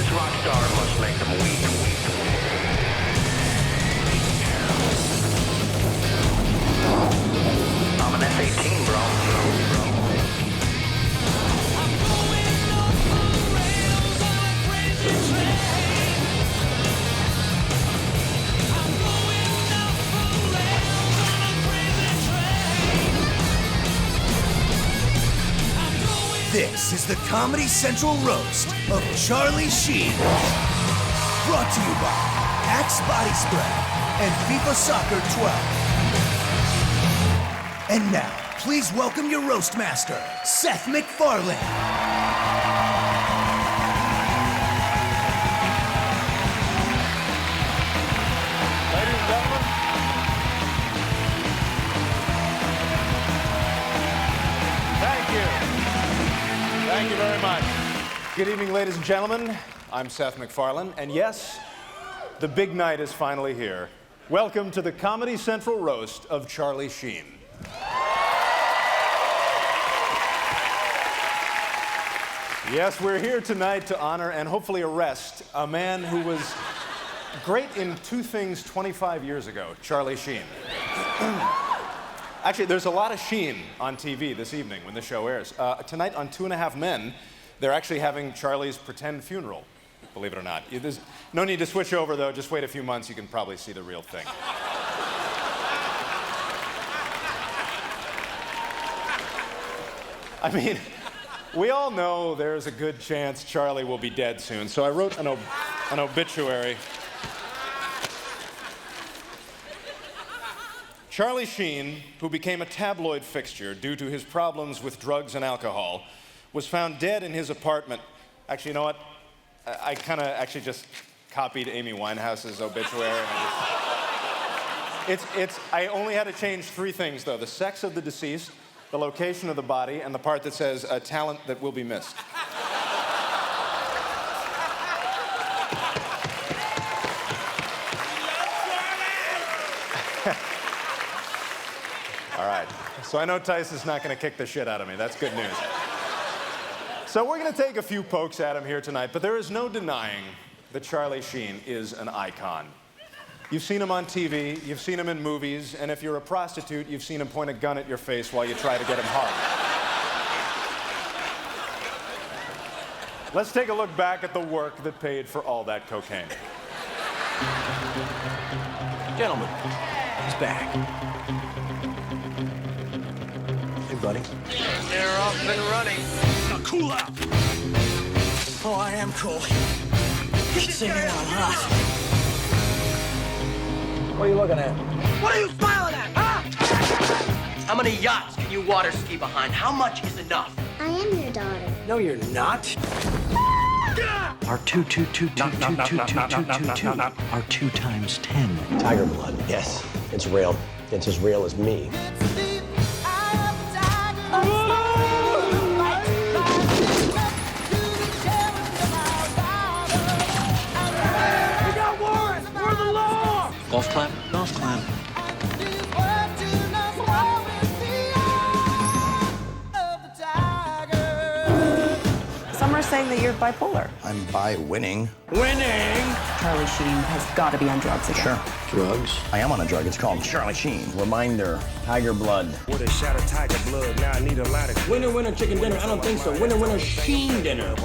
This rock star must make them weak. I'm an F-18, bro. This is the Comedy Central roast of Charlie Sheen. Brought to you by Axe Body Spray and FIFA Soccer 12. And now, please welcome your roast master, Seth MacFarlane. Ladies and gentlemen, thank you. Thank you very much. Good evening, ladies and gentlemen. I'm Seth MacFarlane, and yes, the big night is finally here. Welcome to the Comedy Central roast of Charlie Sheen. Yes, we're here tonight to honor and hopefully arrest a man who was great in two things 25 years ago, Charlie Sheen. Actually, there's a lot of Sheen on TV this evening when the show airs. Tonight on 2.5 Men, they're actually having Charlie's pretend funeral, believe it or not. There's no need to switch over, though. Just wait a few months, you can probably see the real thing. I mean, we all know there's a good chance Charlie will be dead soon, so I wrote an obituary. Charlie Sheen, who became a tabloid fixture due to his problems with drugs and alcohol, was found dead in his apartment. Actually, you know what? I kind of actually just copied Amy Winehouse's obituary. And I only had to change 3 things, though. The sex of the deceased, the location of the body, and the part that says, a talent that will be missed. All right, so I know Tyson's not going to kick the shit out of me. That's good news. So we're going to take a few pokes at him here tonight, but there is no denying that Charlie Sheen is an icon. You've seen him on TV, you've seen him in movies, and if you're a prostitute, you've seen him point a gun at your face while you try to get him hard. Let's take a look back at the work that paid for all that cocaine. Gentlemen, he's back. Hey, buddy. They're off and running. Now, cool out. Oh, I am cool. Just singing out hot. What are you looking at? What are you smiling at, huh? How many yachts can you water ski behind? How much is enough? I am your daughter. No, you're not. Are 2 times 10. Tiger blood, yes. It's real. It's as real as me. Golf clap? Golf clap. Some are saying that you're bipolar. I'm by winning. Winning! Charlie Sheen has got to be on drugs again. Sure. Drugs? I am on a drug. It's called Charlie Sheen. Reminder, tiger blood. With a shot of tiger blood, now I need a lot of... Winner, winner, chicken dinner. I don't think so. Winner, winner, Sheen dinner.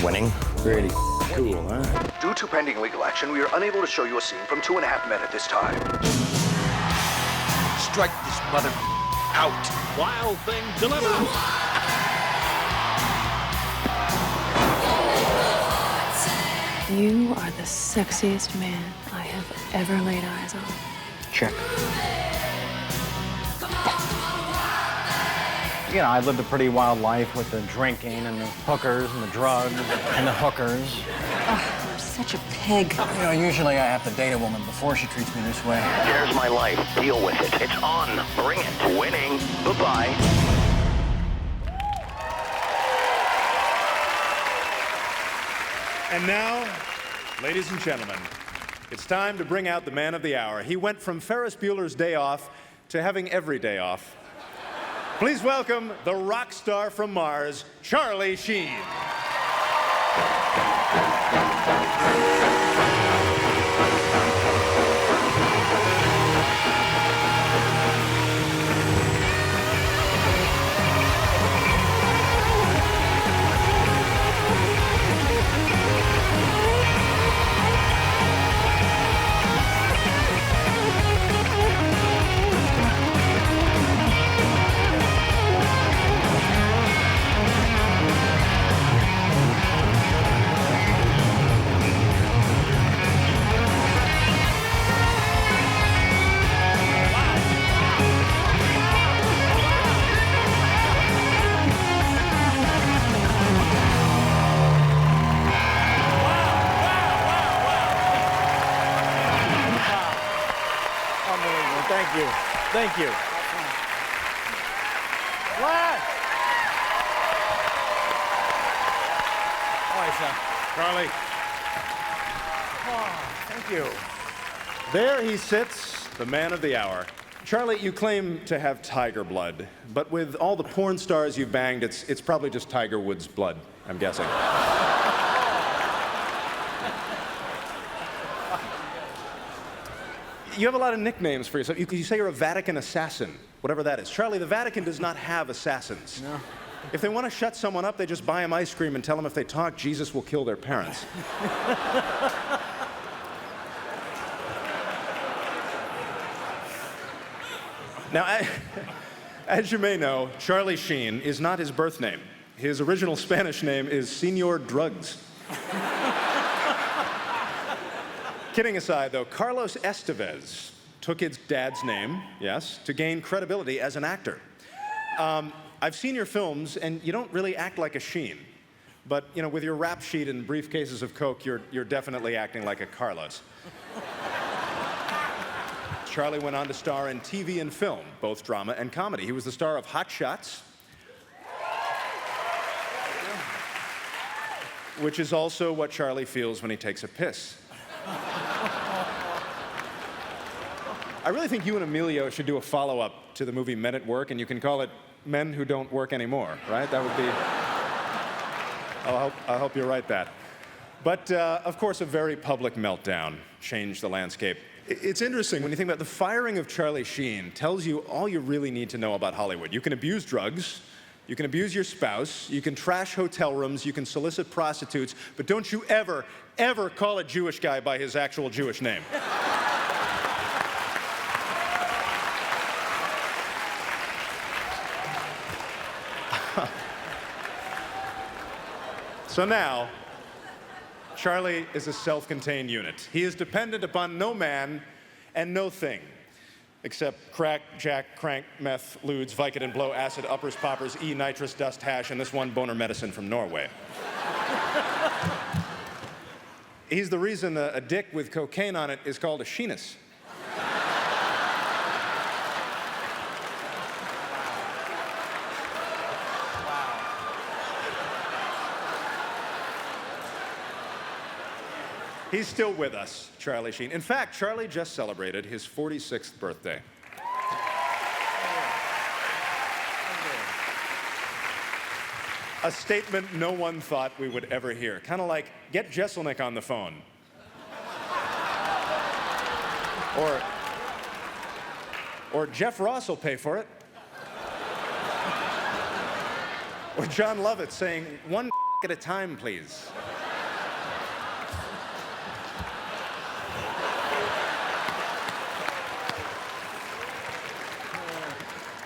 Winning? Pretty cool, huh? Due to pending legal action, we are unable to show you a scene from 2.5 Men at this time. Strike this mother out. Wild thing delivered. You are the sexiest man I have ever laid eyes on. Check. You know, I lived a pretty wild life with the drinking and the hookers and the drugs and the hookers. Oh, you're such a pig. You know, usually I have to date a woman before she treats me this way. Here's my life. Deal with it. It's on. Bring it. Winning. Goodbye. And now, ladies and gentlemen, it's time to bring out the man of the hour. He went from Ferris Bueller's Day Off to having every day off. Please welcome the rock star from Mars, Charlie Sheen. you. Thank you. What? All right, son. Charlie. Oh, thank you. There he sits, the man of the hour. Charlie, you claim to have tiger blood, but with all the porn stars you've banged, it's probably just Tiger Woods' blood, I'm guessing. You have a lot of nicknames for yourself. You say you're a Vatican assassin, whatever that is. Charlie, the Vatican does not have assassins. No. If they want to shut someone up, they just buy them ice cream and tell them if they talk, Jesus will kill their parents. Now, as you may know, Charlie Sheen is not his birth name. His original Spanish name is Senor Drugs. Kidding aside, though, Carlos Estevez took his dad's name, yes, to gain credibility as an actor. I've seen your films, and you don't really act like a Sheen. But, you know, with your rap sheet and briefcases of coke, you're definitely acting like a Carlos. Charlie went on to star in TV and film, both drama and comedy. He was the star of Hot Shots, which is also what Charlie feels when he takes a piss. I really think you and Emilio should do a follow-up to the movie Men at Work, and you can call it Men Who Don't Work Anymore, right? That would be... I'll help you write that. But, of course, a very public meltdown changed the landscape. It's interesting when you think about the firing of Charlie Sheen tells you all you really need to know about Hollywood. You can abuse drugs, you can abuse your spouse, you can trash hotel rooms, you can solicit prostitutes, but don't you ever, ever call a Jewish guy by his actual Jewish name. So now, Charlie is a self-contained unit. He is dependent upon no man and no thing, except crack, jack, crank, meth, ludes, Vicodin, blow, acid, uppers, poppers, nitrous, dust, hash, and this one boner medicine from Norway. He's the reason a dick with cocaine on it is called a sheenus. He's still with us, Charlie Sheen. In fact, Charlie just celebrated his 46th birthday. A statement no one thought we would ever hear. Kind of like, get Jeselnik on the phone. Or Jeff Ross will pay for it. Or John Lovett saying, one at a time, please.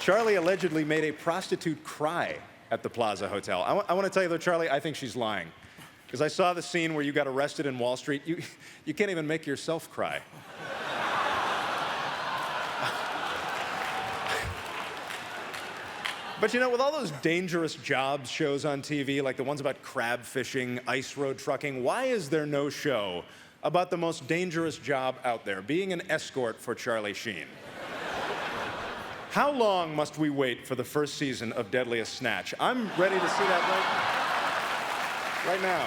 Charlie allegedly made a prostitute cry at the Plaza Hotel. I want to tell you, though, Charlie, I think she's lying. Because I saw the scene where you got arrested in Wall Street. You can't even make yourself cry. But, you know, with all those dangerous jobs shows on TV, like the ones about crab fishing, ice road trucking, why is there no show about the most dangerous job out there, being an escort for Charlie Sheen? How long must we wait for the first season of Deadliest Snatch? I'm ready to see that right now.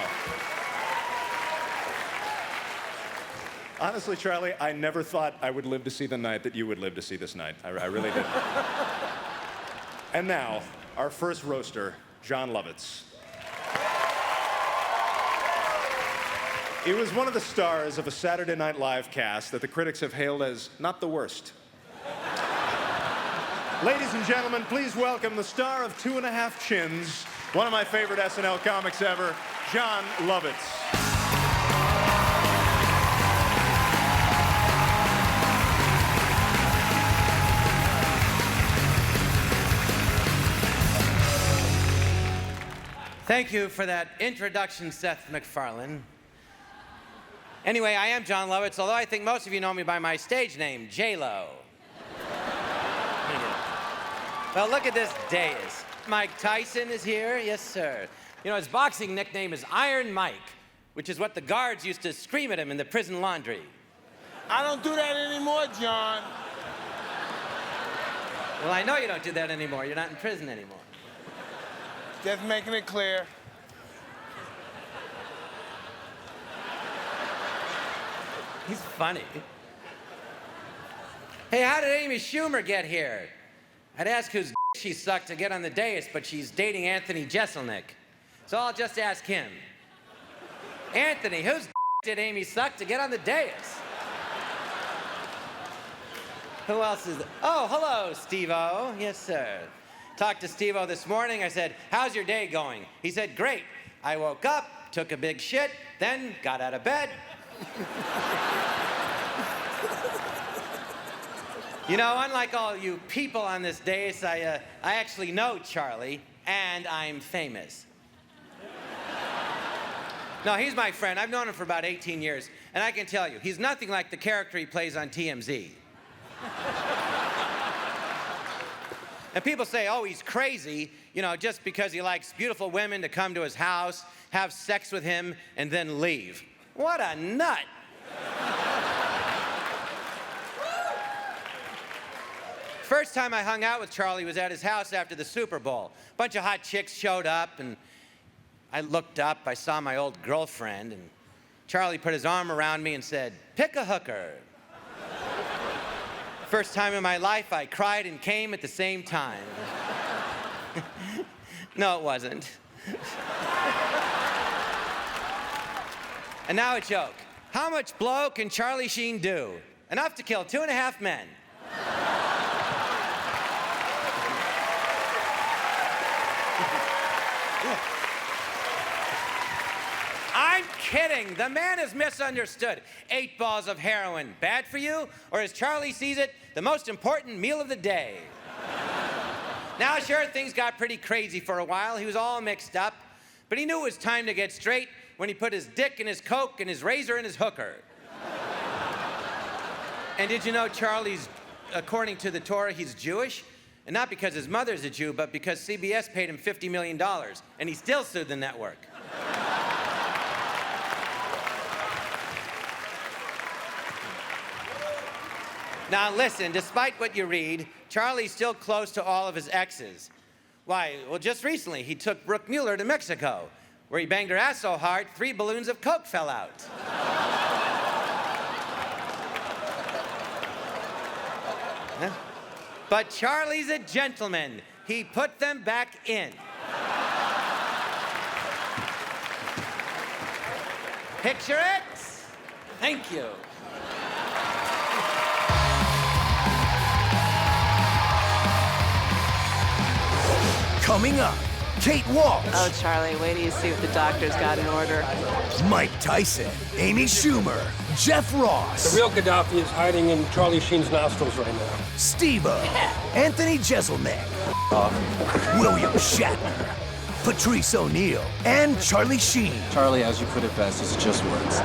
Honestly, Charlie, I never thought I would live to see the night that you would live to see this night. I really did. And now, our first roaster, John Lovitz. He was one of the stars of a Saturday Night Live cast that the critics have hailed as not the worst. Ladies and gentlemen, please welcome the star of 2.5 Chins, one of my favorite SNL comics ever, John Lovitz. Thank you for that introduction, Seth MacFarlane. Anyway, I am John Lovitz, although I think most of you know me by my stage name, J-Lo. Well, look at this dais. Mike Tyson is here, yes, sir. You know, his boxing nickname is Iron Mike, which is what the guards used to scream at him in the prison laundry. I don't do that anymore, John. Well, I know you don't do that anymore. You're not in prison anymore. Just making it clear. He's funny. Hey, how did Amy Schumer get here? I'd ask whose she sucked to get on the dais, but she's dating Anthony Jeselnik. So I'll just ask him. Anthony, whose did Amy suck to get on the dais? Who else is there? Oh, hello, Steve-O. Yes, sir. Talked to Steve-O this morning. I said, how's your day going? He said, great. I woke up, took a big shit, then got out of bed. You know, unlike all you people on this dais, I actually know Charlie, and I'm famous. No, he's my friend. I've known him for about 18 years, and I can tell you, he's nothing like the character he plays on TMZ. And people say, oh, he's crazy, you know, just because he likes beautiful women to come to his house, have sex with him, and then leave. What a nut. First time I hung out with Charlie was at his house after the Super Bowl. A bunch of hot chicks showed up, and I looked up, I saw my old girlfriend, and Charlie put his arm around me and said, pick a hooker. First time in my life I cried and came at the same time. No, it wasn't. And now a joke. How much blow can Charlie Sheen do? Enough to kill 2.5 men. I'm kidding. The man is misunderstood. 8 balls of heroin, bad for you? Or as Charlie sees it, the most important meal of the day. Now, sure, things got pretty crazy for a while. He was all mixed up. But he knew it was time to get straight when he put his dick in his Coke and his razor in his hooker. And did you know Charlie's, according to the Torah, he's Jewish? And not because his mother's a Jew, but because CBS paid him $50 million. And he still sued the network. Now listen, despite what you read, Charlie's still close to all of his exes. Why, well, just recently, he took Brooke Mueller to Mexico, where he banged her ass so hard, 3 balloons of Coke fell out. Huh? But Charlie's a gentleman. He put them back in. Picture it? Thank you. Coming up, Kate Walsh. Oh, Charlie, wait till you see what the doctor's got in order. Mike Tyson, Amy Schumer, Jeff Ross. The real Gaddafi is hiding in Charlie Sheen's nostrils right now. Steve-O, Anthony Jeselnik, William Shatner, Patrice O'Neal, and Charlie Sheen. Charlie, as you put it best, is just words.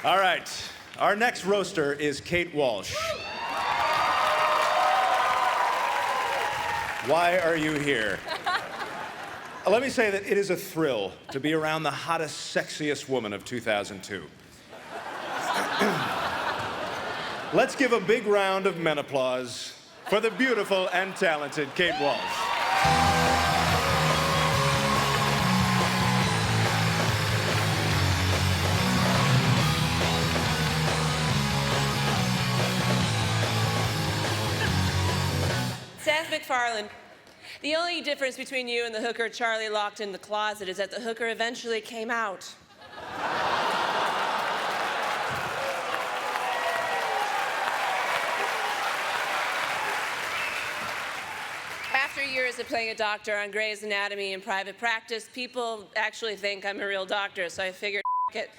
All right, our next roaster is Kate Walsh. Why are you here? Let me say that it is a thrill to be around the hottest, sexiest woman of 2002. Let's give a big round of men applause for the beautiful and talented Kate Walsh. Seth MacFarlane, the only difference between you and the hooker Charlie locked in the closet is that the hooker eventually came out. After years of playing a doctor on Grey's Anatomy in private practice, people actually think I'm a real doctor, so I figured, it,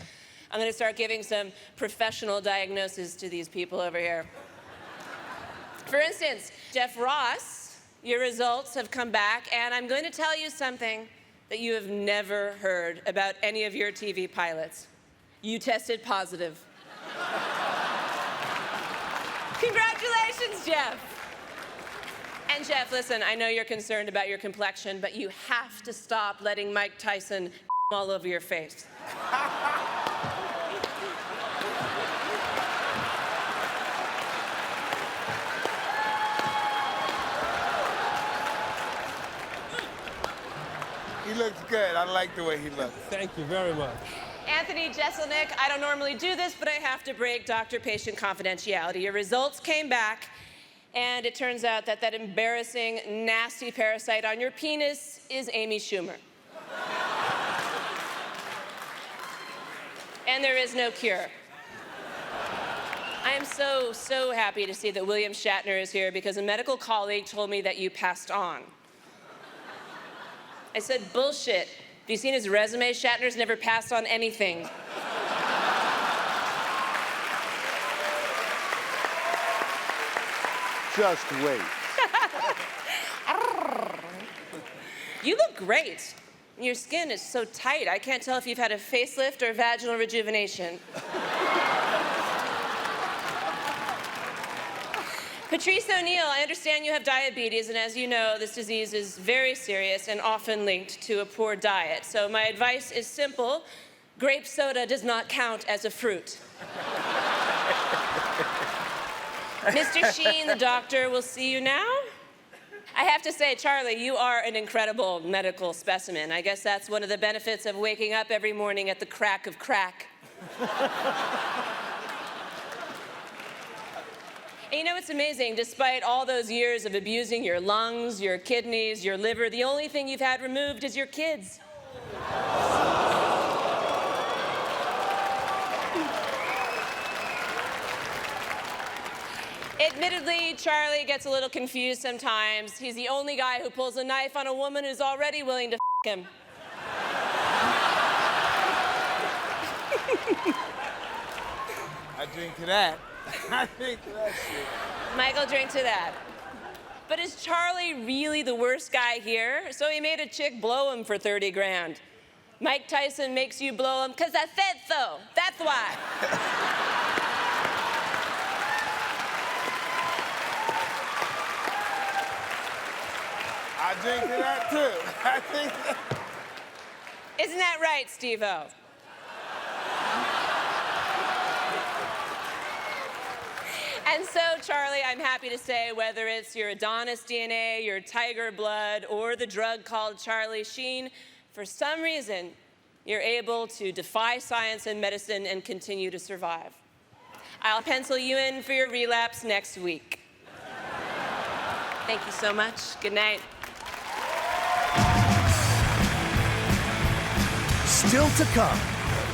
I'm gonna start giving some professional diagnoses to these people over here. For instance, Jeff Ross, your results have come back, and I'm going to tell you something that you have never heard about any of your TV pilots. You tested positive. Congratulations, Jeff. And Jeff, listen, I know you're concerned about your complexion, but you have to stop letting Mike Tyson all over your face. He looks good. I like the way he looks. Thank you very much. Anthony Jeselnik, I don't normally do this, but I have to break doctor-patient confidentiality. Your results came back, and it turns out that that embarrassing, nasty parasite on your penis is Amy Schumer. And there is no cure. I am so happy to see that William Shatner is here because a medical colleague told me that you passed on. I said, bullshit. Have you seen his resume? Shatner's never passed on anything. Just wait. You look great. Your skin is so tight. I can't tell if you've had a facelift or vaginal rejuvenation. Patrice O'Neill, I understand you have diabetes, and as you know, this disease is very serious and often linked to a poor diet. So my advice is simple. Grape soda does not count as a fruit. Mr. Sheen, the doctor, will see you now. I have to say, Charlie, you are an incredible medical specimen. I guess that's one of the benefits of waking up every morning at the crack of crack. And you know, it's amazing. Despite all those years of abusing your lungs, your kidneys, your liver, the only thing you've had removed is your kids. Admittedly, Charlie gets a little confused sometimes. He's the only guy who pulls a knife on a woman who's already willing to f*** him. I drink to that. I drink to that shit. Michael, drink to that. But is Charlie really the worst guy here? So he made a chick blow him for 30 grand. Mike Tyson makes you blow him because I said so. That's why. I drink to that too. I think that... Isn't that right, Steve-O? And so, Charlie, I'm happy to say whether it's your Adonis DNA, your tiger blood, or the drug called Charlie Sheen, for some reason, you're able to defy science and medicine and continue to survive. I'll pencil you in for your relapse next week. Thank you so much. Good night. Still to come,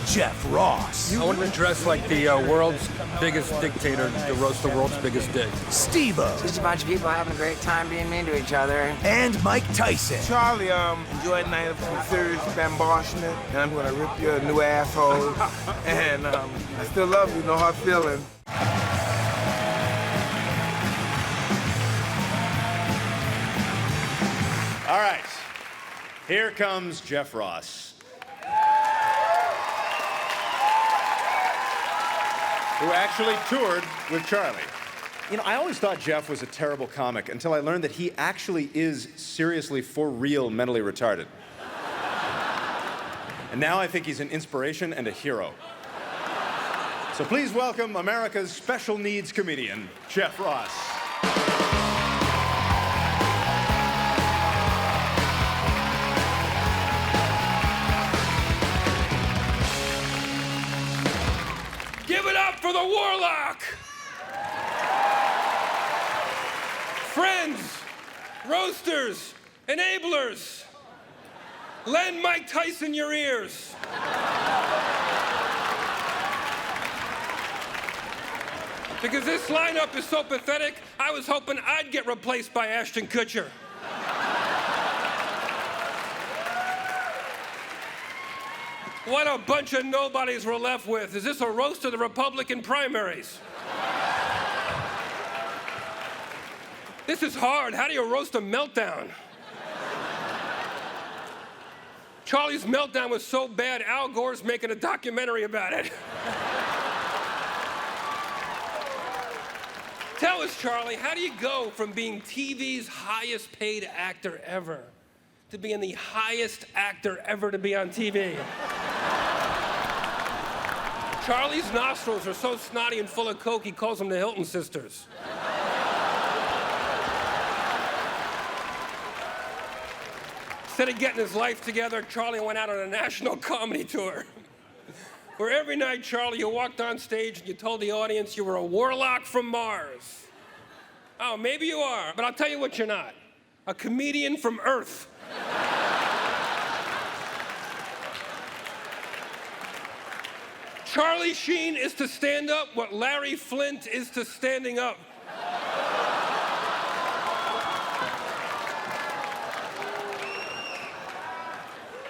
Jeff Ross. I want to dress like the world's biggest dictator to roast the world's biggest dick. Steve-O. Just a bunch of people having a great time being mean to each other. And Mike Tyson. Charlie, enjoy a night of some serious bombardment, and I'm gonna rip you a new asshole. And I still love you, no hard feeling. All right, here comes Jeff Ross, who actually toured with Charlie. You know, I always thought Jeff was a terrible comic until I learned that he actually is seriously, for real, mentally retarded. And now I think he's an inspiration and a hero. So please welcome America's special needs comedian, Jeff Ross. Give it up for the Warlock! Friends, roasters, enablers, lend Mike Tyson your ears. Because this lineup is so pathetic, I was hoping I'd get replaced by Ashton Kutcher. What a bunch of nobodies we're left with. Is this a roast of the Republican primaries? This is hard. How do you roast a meltdown? Charlie's meltdown was so bad, Al Gore's making a documentary about it. Tell us, Charlie, how do you go from being TV's highest paid actor ever to being the highest actor ever to be on TV? Charlie's nostrils are so snotty and full of coke, he calls them the Hilton sisters. Instead of getting his life together, Charlie went out on a national comedy tour. Where every night, Charlie, you walked on stage and you told the audience you were a warlock from Mars. Oh, maybe you are, but I'll tell you what you're not. A comedian from Earth. Charlie Sheen is to stand up what Larry Flint is to standing up.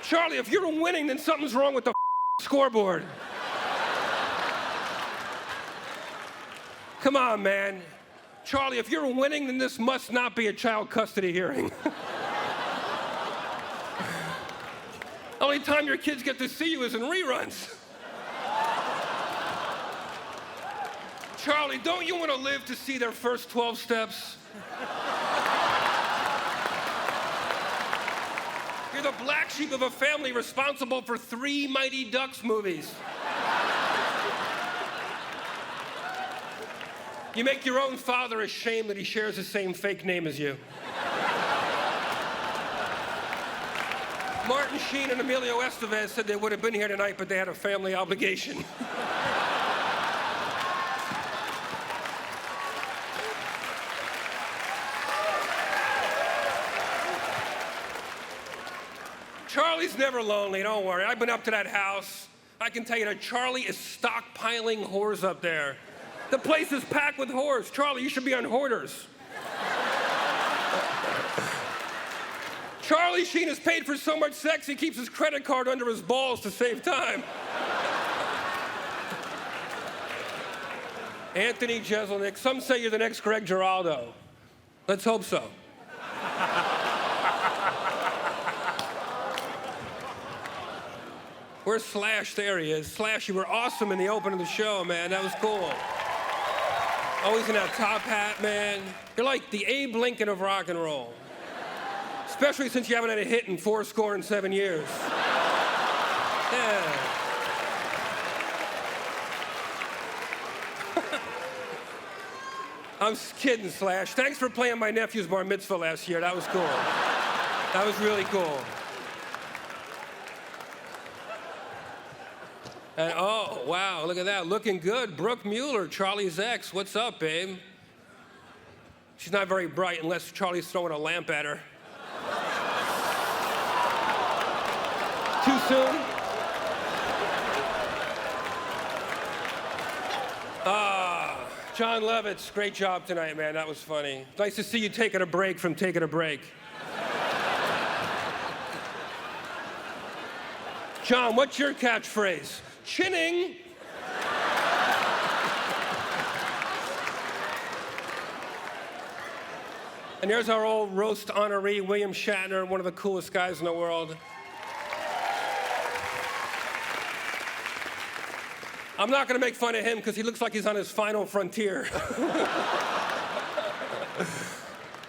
Charlie, if you're winning, then something's wrong with the scoreboard. Come on, man. Charlie, if you're winning, then this must not be a child custody hearing. Only time your kids get to see you is in reruns. Charlie, don't you want to live to see their first 12 steps? You're the black sheep of a family responsible for 3 Mighty Ducks movies. You make your own father ashamed that he shares the same fake name as you. Martin Sheen and Emilio Estevez said they would have been here tonight, but they had a family obligation. Charlie's never lonely, don't worry. I've been up to that house. I can tell you that Charlie is stockpiling whores up there. The place is packed with whores. Charlie, you should be on Hoarders. Charlie Sheen is paid for so much sex, he keeps his credit card under his balls to save time. Anthony Jeselnik, some say you're the next Greg Giraldo. Let's hope so. Where's Slash? There he is. Slash, you were awesome in the open of the show, man. That was cool. Always in that top hat, man. You're like the Abe Lincoln of rock and roll. Especially since you haven't had a hit in 7 years. Yeah. I'm just kidding, Slash. Thanks for playing my nephew's bar mitzvah last year. That was cool. That was really cool. And oh, wow, look at that. Looking good. Brooke Mueller, Charlie's ex. What's up, babe? She's not very bright unless Charlie's throwing a lamp at her. Too soon? John Lovitz, great job tonight, man. That was funny. Nice to see you taking a break from taking a break. John, what's your catchphrase? Chinning. And there's our old roast honoree, William Shatner, one of the coolest guys in the world. I'm not gonna make fun of him because he looks like he's on his final frontier.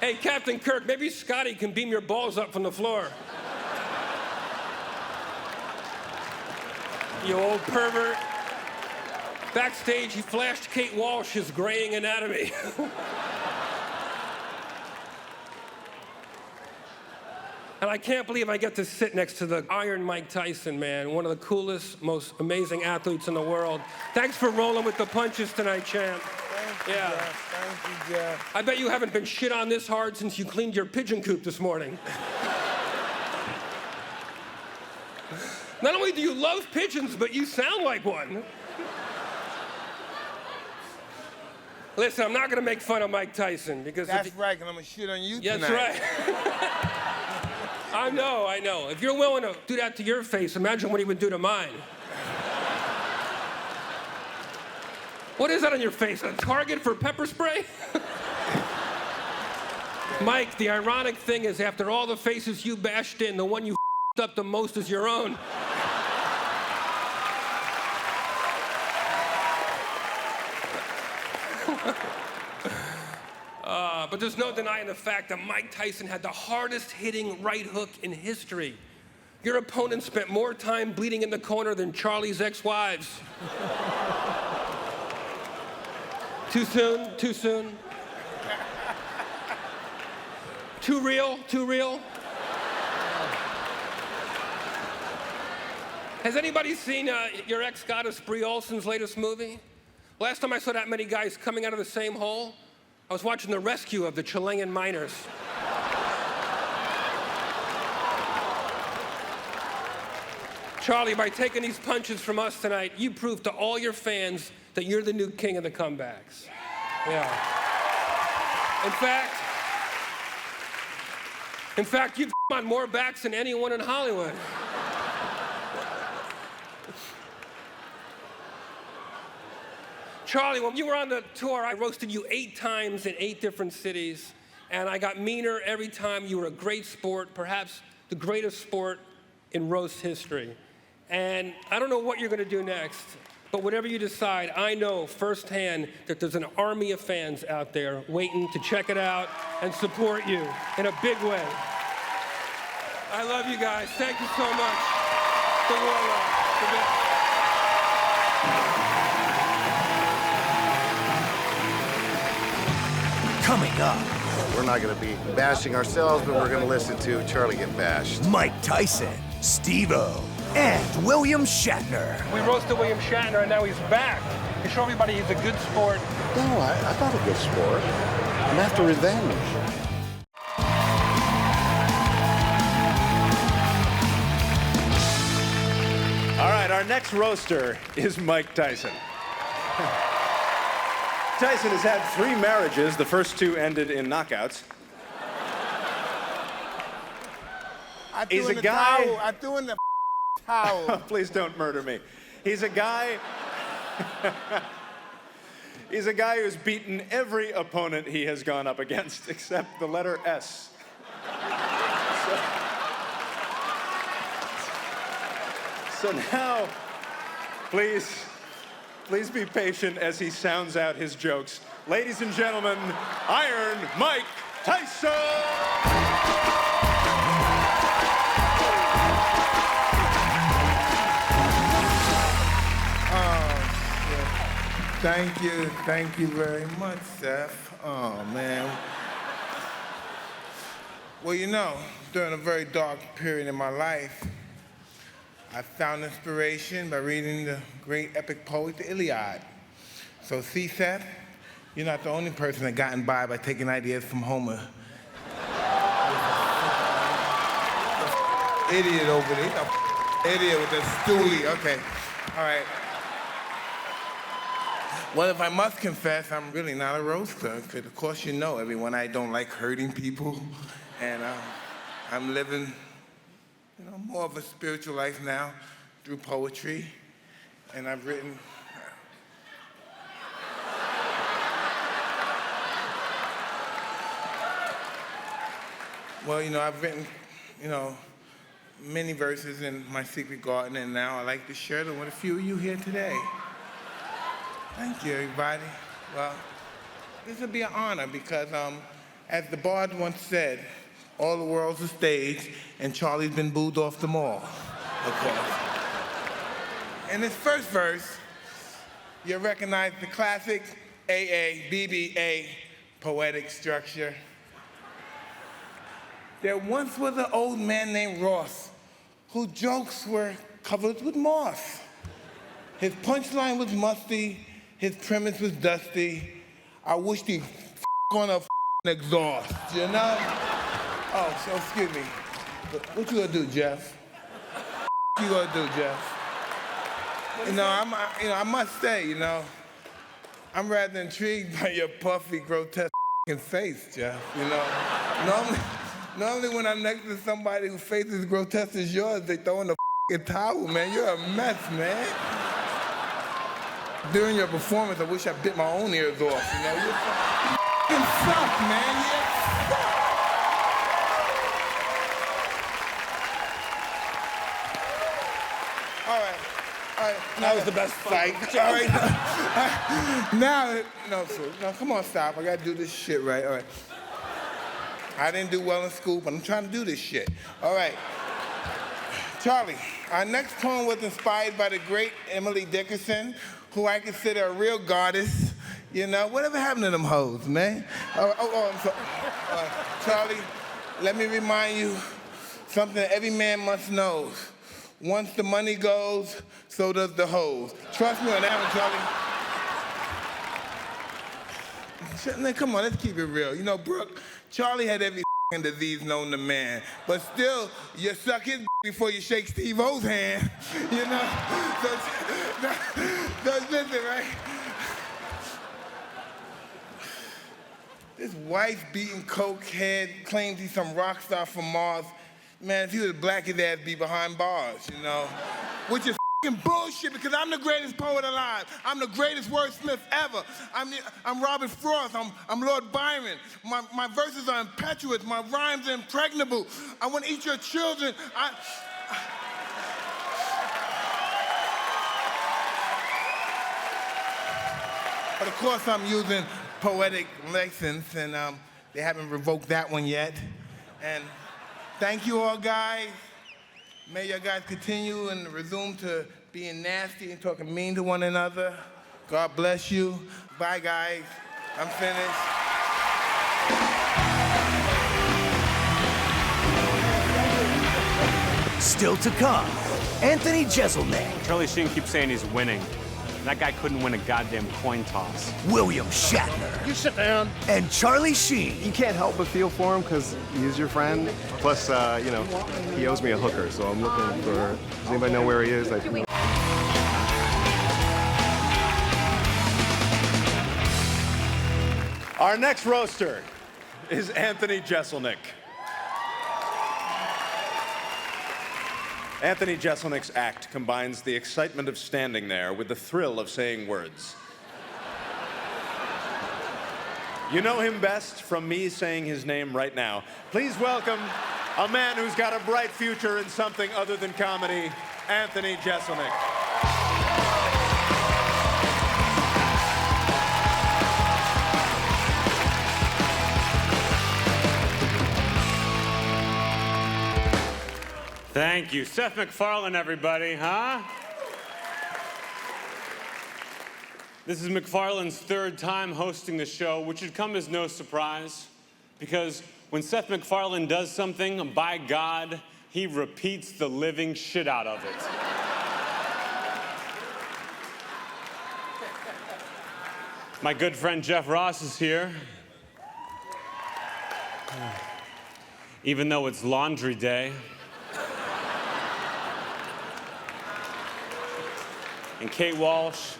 Hey, Captain Kirk, maybe Scotty can beam your balls up from the floor. You old pervert. Backstage, he flashed Kate Walsh's graying anatomy. And I can't believe I get to sit next to the Iron Mike Tyson, man. One of the coolest, most amazing athletes in the world. Thanks for rolling with the punches tonight, champ. Thank you, Yeah. Jeff. Thank you, Jeff. I bet you haven't been shit on this hard since you cleaned your pigeon coop this morning. Not only do you love pigeons, but you sound like one. Listen, I'm not gonna make fun of Mike Tyson because That's right, and I'm gonna shit on you That's tonight. right. I know. If you're willing to do that to your face, imagine what he would do to mine. What is that on your face? A target for pepper spray? Mike, the ironic thing is after all the faces you bashed in, the one you up the most is your own. But there's no denying the fact that Mike Tyson had the hardest hitting right hook in history. Your opponent spent more time bleeding in the corner than Charlie's ex-wives. Too soon? Too soon? Too real? Too real? Has anybody seen your ex-goddess Brie Olson's latest movie? Last time I saw that many guys coming out of the same hole, I was watching the rescue of the Chilean miners. Charlie, by taking these punches from us tonight, you proved to all your fans that you're the new king of the comebacks. Yeah. In fact, you've on more backs than anyone in Hollywood. Charlie, when you were on the tour, I roasted you 8 times in 8 different cities, and I got meaner every time. You were a great sport, perhaps the greatest sport in roast history. And I don't know what you're gonna do next, but whatever you decide, I know firsthand that there's an army of fans out there waiting to check it out and support you in a big way. I love you guys. Thank you so much. The Warlock. The best. Coming up. We're not going to be bashing ourselves, but we're going to listen to Charlie get bashed. Mike Tyson, Steve-O, and William Shatner. We roasted William Shatner, and now he's back. To show everybody he's a good sport. No, I'm not a good sport. I'm after revenge. All right, our next roaster is Mike Tyson. Tyson has had 3 marriages. The first 2 ended in knockouts. He's a guy. I threw in the towel. Please don't murder me. He's a guy. He's a guy who's beaten every opponent he has gone up against, except the letter S. So now, please be patient as he sounds out his jokes. Ladies and gentlemen, Iron Mike Tyson! Thank you very much, Seth. Oh, man. Well, you know, during a very dark period in my life, I found inspiration by reading the great epic poet, the Iliad. So see, Seth, you're not the only person that gotten by taking ideas from Homer. Idiot over there. Idiot with the stoolie. Okay, all right. Well, if I must confess, I'm really not a roaster, because of course you know, everyone, I don't like hurting people, and I'm living, you know, more of a spiritual life now through poetry, and I've written. Well, you know, I've written, you know, many verses in my secret garden, and now I like to share them with a few of you here today. Thank you, everybody. Well, this will be an honor because, as the bard once said, all the world's a stage, and Charlie's been booed off them all, of course. In this first verse, you'll recognize the classic AABBA poetic structure. There once was an old man named Ross whose jokes were covered with moss. His punchline was musty, his premise was dusty. I wish he'd on a exhaust, you know? Oh, so excuse me. What you gonna do, Jeff? What you gonna do, Jeff? You know, I must say, you know, I'm rather intrigued by your puffy, grotesque face, Jeff. You know, normally when I'm next to somebody whose face is grotesque as yours, they throw in the towel, man. You're a mess, man. During your performance, I wish I bit my own ears off, you know? You suck, man. You suck. All right. That was the best fight. All right. No, come on, stop. I gotta do this shit right. All right. I didn't do well in school, but I'm trying to do this shit. All right. Charlie, our next poem was inspired by the great Emily Dickinson, who I consider a real goddess. You know, whatever happened to them hoes, man? I'm sorry. Charlie, let me remind you something that every man must know. Once the money goes, so does the hose. Trust me on that one, Charlie. Come on, let's keep it real. You know, Brooke, Charlie had every disease known to man, but still, you suck his before you shake Steve O's hand, you know? So listen, right? This wife-beating cokehead claims he's some rock star from Mars. Man, if he was black, his ass be behind bars, you know? Which is bullshit, because I'm the greatest poet alive. I'm the greatest wordsmith ever. I'm Robert Frost. I'm Lord Byron. My verses are impetuous. My rhymes are impregnable. I want to eat your children. But of course, I'm using poetic license, and they haven't revoked that one yet. And thank you all, guys. May your guys continue and resume to being nasty and talking mean to one another. God bless you. Bye, guys. I'm finished. Still to come, Anthony Jeselnik. Charlie Sheen keeps saying he's winning. That guy couldn't win a goddamn coin toss. William Shatner. You sit down. And Charlie Sheen. You can't help but feel for him because he's your friend. Plus, you know, he owes me a hooker, so I'm looking for... Does anybody know where he is? Our next roaster is Anthony Jeselnik. Anthony Jeselnik's act combines the excitement of standing there with the thrill of saying words. You know him best from me saying his name right now. Please welcome a man who's got a bright future in something other than comedy, Anthony Jeselnik. Thank you. Seth MacFarlane, everybody, huh? This is MacFarlane's third time hosting the show, which should come as no surprise, because when Seth MacFarlane does something, by God, he repeats the living shit out of it. My good friend Jeff Ross is here. Even though it's laundry day. And Kate Walsh,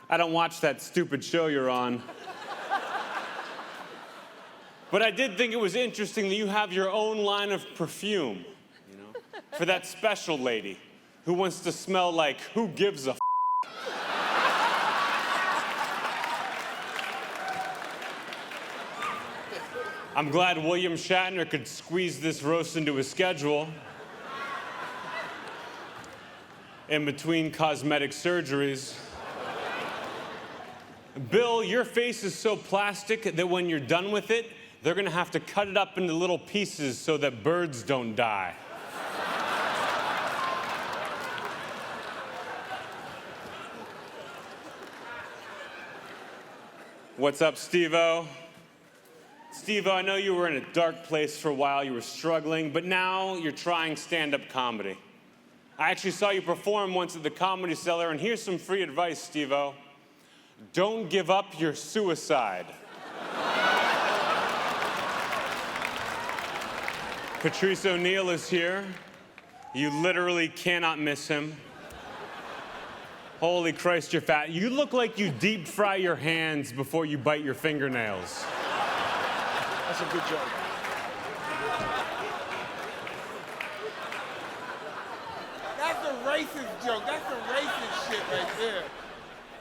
I don't watch that stupid show you're on. But I did think it was interesting that you have your own line of perfume, you know, for that special lady who wants to smell like who gives a f***. I'm glad William Shatner could squeeze this roast into his schedule. In between cosmetic surgeries. Bill, your face is so plastic that when you're done with it, they're gonna have to cut it up into little pieces so that birds don't die. What's up, Steve-O? Steve-O, I know you were in a dark place for a while, you were struggling, but now you're trying stand-up comedy. I actually saw you perform once at the Comedy Cellar, and here's some free advice, Steve-O. Don't give up your suicide. Patrice O'Neal is here. You literally cannot miss him. Holy Christ, you're fat. You look like you deep fry your hands before you bite your fingernails. That's a good joke. That's a racist joke. That's the racist shit right there.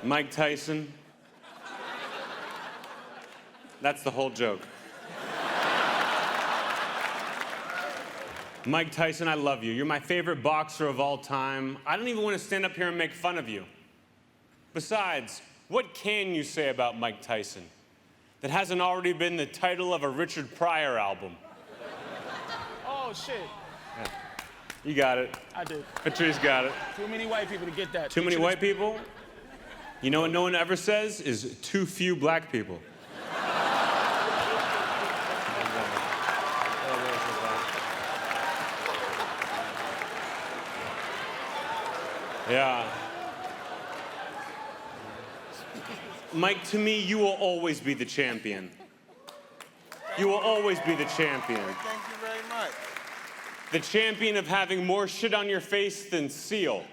Mike Tyson. That's the whole joke. Mike Tyson, I love you. You're my favorite boxer of all time. I don't even want to stand up here and make fun of you. Besides, what can you say about Mike Tyson that hasn't already been the title of a Richard Pryor album? Oh, shit. Yeah. You got it. I did. Patrice got it. Too many white people to get that. Too many white people? You know what no one ever says is too few black people. Yeah. Mike, to me, you will always be the champion. You will always be the champion. Thank you very much. The champion of having more shit on your face than Seal.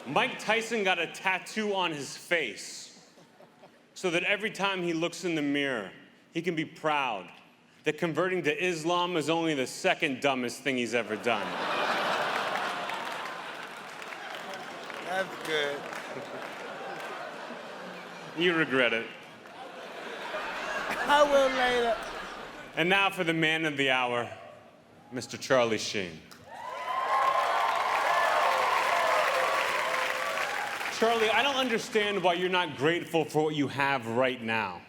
Mike Tyson got a tattoo on his face so that every time he looks in the mirror, he can be proud that converting to Islam is only the second dumbest thing he's ever done. That's good. You regret it. I will later. And now for the man of the hour, Mr. Charlie Sheen. Charlie, I don't understand why you're not grateful for what you have right now.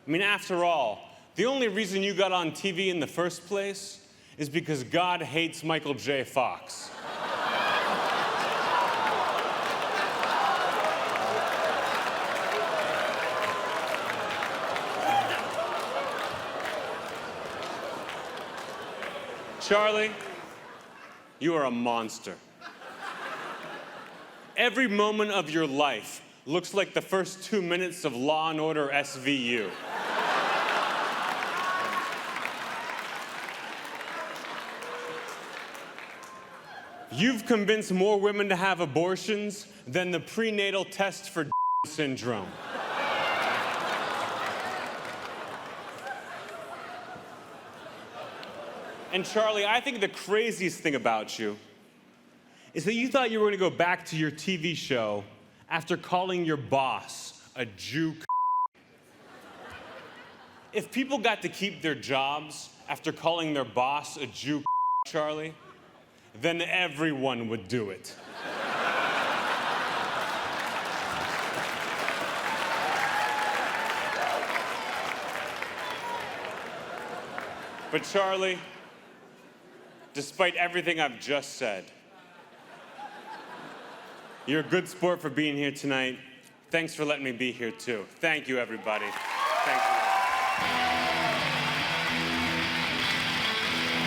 I mean, after all, the only reason you got on TV in the first place is because God hates Michael J. Fox. Charlie, you are a monster. Every moment of your life looks like the first 2 minutes of Law & Order SVU. You've convinced more women to have abortions than the prenatal test for syndrome. And Charlie, I think the craziest thing about you is that you thought you were going to go back to your TV show after calling your boss a Jew. If people got to keep their jobs after calling their boss a Jew, Charlie, then everyone would do it. But Charlie, despite everything I've just said, you're a good sport for being here tonight. Thanks for letting me be here, too. Thank you, everybody. Thank you.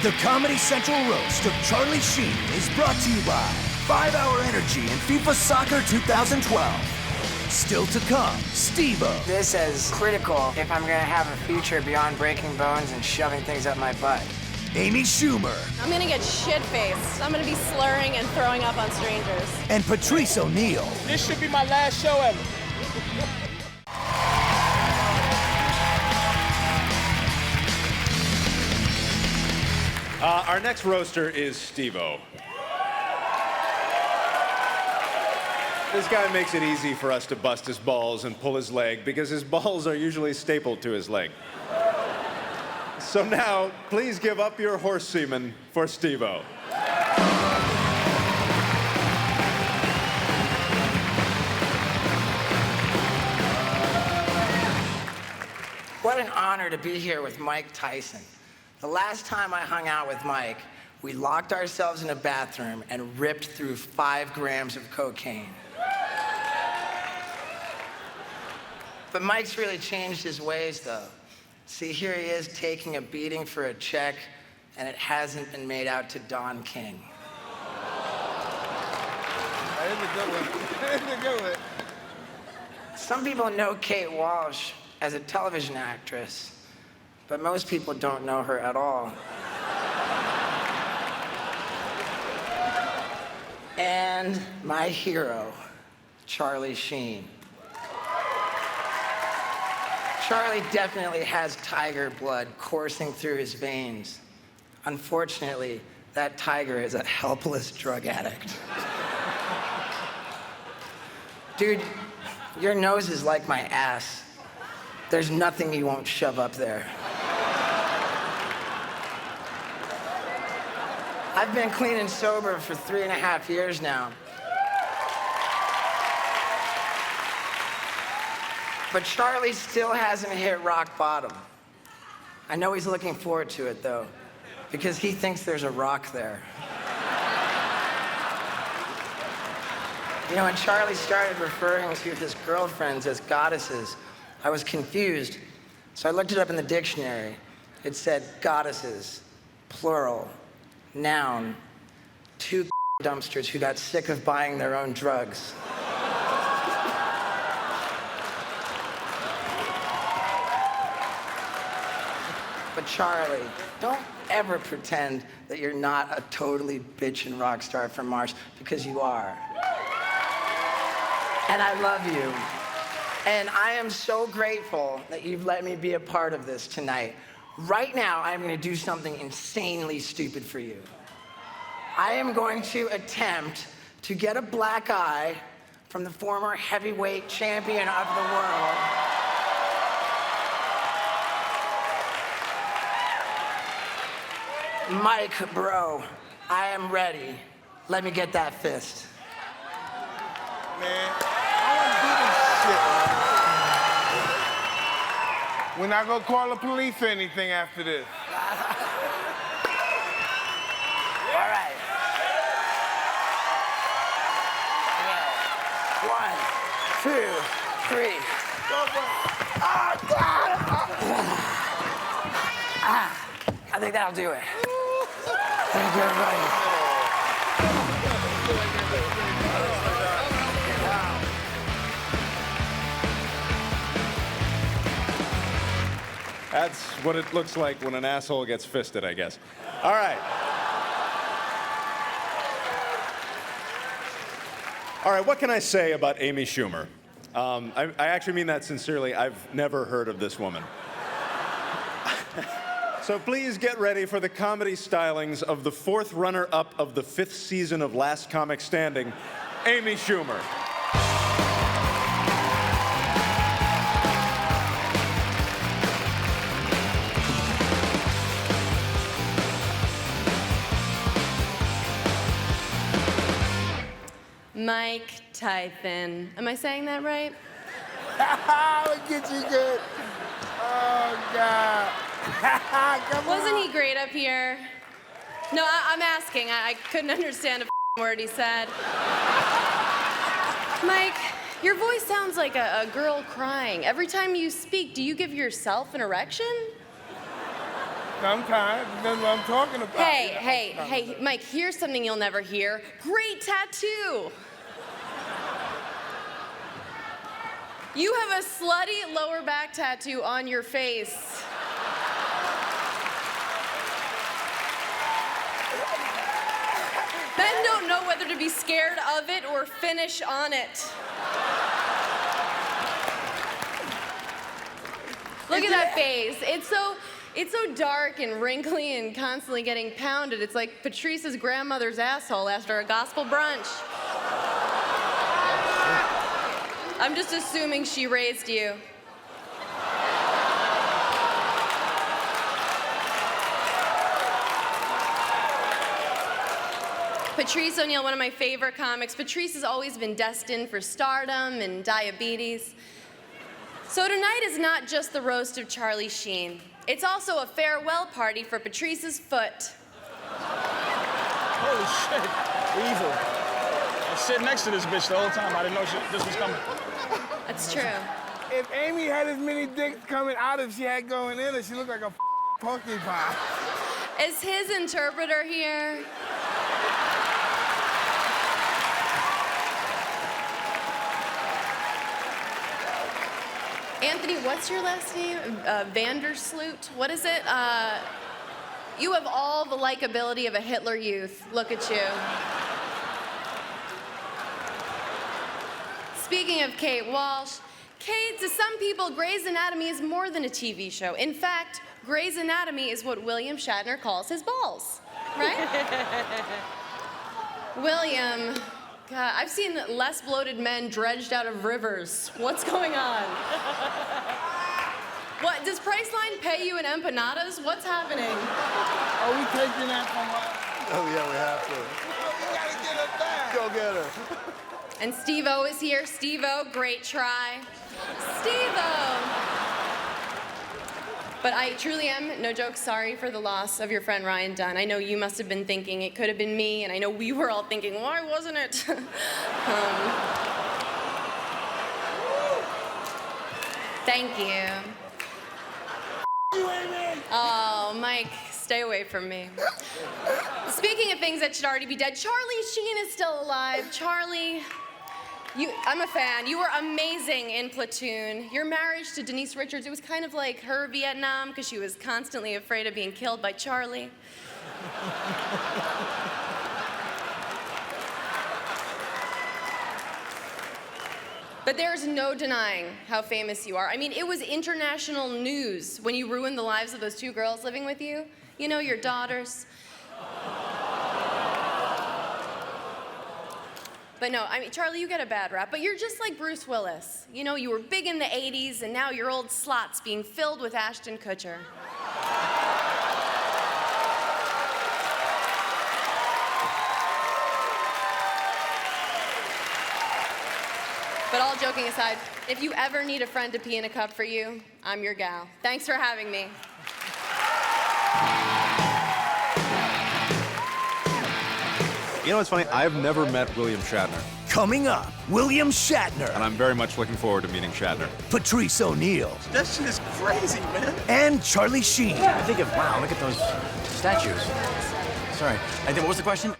The Comedy Central Roast of Charlie Sheen is brought to you by 5 Hour Energy and FIFA Soccer 2012. Still to come, Steve-O. This is critical if I'm gonna have a future beyond breaking bones and shoving things up my butt. Amy Schumer. I'm gonna get shit-faced. I'm gonna be slurring and throwing up on strangers. And Patrice O'Neal. This should be my last show ever. Our next roaster is Steve-O. This guy makes it easy for us to bust his balls and pull his leg because his balls are usually stapled to his leg. So now, please give up your horse semen for Steve-O. What an honor to be here with Mike Tyson. The last time I hung out with Mike, we locked ourselves in a bathroom and ripped through 5 grams of cocaine. But Mike's really changed his ways, though. See, here he is taking a beating for a check, and it hasn't been made out to Don King. That is a good one. That is a good one. Some people know Kate Walsh as a television actress, but most people don't know her at all. And my hero, Charlie Sheen. Charlie definitely has tiger blood coursing through his veins. Unfortunately, that tiger is a helpless drug addict. Dude, your nose is like my ass. There's nothing you won't shove up there. I've been clean and sober for 3.5 years now. But Charlie still hasn't hit rock bottom. I know he's looking forward to it, though, because he thinks there's a rock there. You know, when Charlie started referring to his girlfriends as goddesses, I was confused. So I looked it up in the dictionary. It said goddesses, plural, noun, two dumpsters who got sick of buying their own drugs. But Charlie, don't ever pretend that you're not a totally bitchin' rock star from Mars, because you are. And I love you. And I am so grateful that you've let me be a part of this tonight. Right now, I'm gonna do something insanely stupid for you. I am going to attempt to get a black eye from the former heavyweight champion of the world. Mike, bro, I am ready. Let me get that fist. Man, I want to do this shit. We're not gonna call the police or anything after this. All right. Okay. 1, 2, 3. I think that'll do it. Thank you, everybody. That's what it looks like when an asshole gets fisted, I guess. All right. All right, what can I say about Amy Schumer? I actually mean that sincerely. I've never heard of this woman. So please get ready for the comedy stylings of the 4th runner-up of the 5th season of Last Comic Standing, Amy Schumer. Mike Tyson. Am I saying that right? Look at you good. Oh, God. Come Wasn't on. he great up here? No, I'm asking. I couldn't understand a word he said. Mike, your voice sounds like a girl crying. Every time you speak, do you give yourself an erection? Sometimes. That's what I'm talking about. Hey, Mike, here's something you'll never hear. Great tattoo. You have a slutty lower back tattoo on your face. Men don't know whether to be scared of it or finish on it. Look at that face. It's so dark and wrinkly and constantly getting pounded. It's like Patrice's grandmother's asshole after a gospel brunch. I'm just assuming she raised you. Patrice O'Neal, one of my favorite comics. Patrice has always been destined for stardom and diabetes. So tonight is not just the roast of Charlie Sheen. It's also a farewell party for Patrice's foot. Holy shit, evil. I was sitting next to this bitch the whole time. I didn't know this was coming. That's true. If Amy had as many dicks coming out as she had going in her, she looked like a porcupine. Is his interpreter here? Anthony, what's your last name? Vandersloot? What is it? You have all the likability of a Hitler Youth. Look at you. Speaking of Kate Walsh, Kate, to some people, Grey's Anatomy is more than a TV show. In fact, Grey's Anatomy is what William Shatner calls his balls, right? William, God, I've seen less bloated men dredged out of rivers. What's going on? What, does Priceline pay you in empanadas? What's happening? Are we taking that from us? Oh, yeah, we have to. We gotta get her back. Go get her. And Steve-O is here. Steve-O, great try. Steve-O! But I truly am, no joke, sorry for the loss of your friend Ryan Dunn. I know you must have been thinking it could have been me, and I know we were all thinking, why wasn't it? Thank you. Mike, stay away from me. Speaking of things that should already be dead, Charlie Sheen is still alive. Charlie, I'm a fan. You were amazing in Platoon. Your marriage to Denise Richards, it was kind of like her Vietnam because she was constantly afraid of being killed by Charlie. But there's no denying how famous you are. I mean, it was international news when you ruined the lives of those two girls living with you. You know, your daughters. But no, I mean, Charlie, you get a bad rap, but you're just like Bruce Willis. You know, you were big in the 80s, and now your old slot's being filled with Ashton Kutcher. But all joking aside, if you ever need a friend to pee in a cup for you, I'm your gal. Thanks for having me. You know what's funny? I've never met William Shatner. Coming up, William Shatner. And I'm very much looking forward to meeting Shatner. Patrice O'Neal. That shit is crazy, man. And Charlie Sheen. I think of, wow, look at those statues. Sorry. I think, what was the question?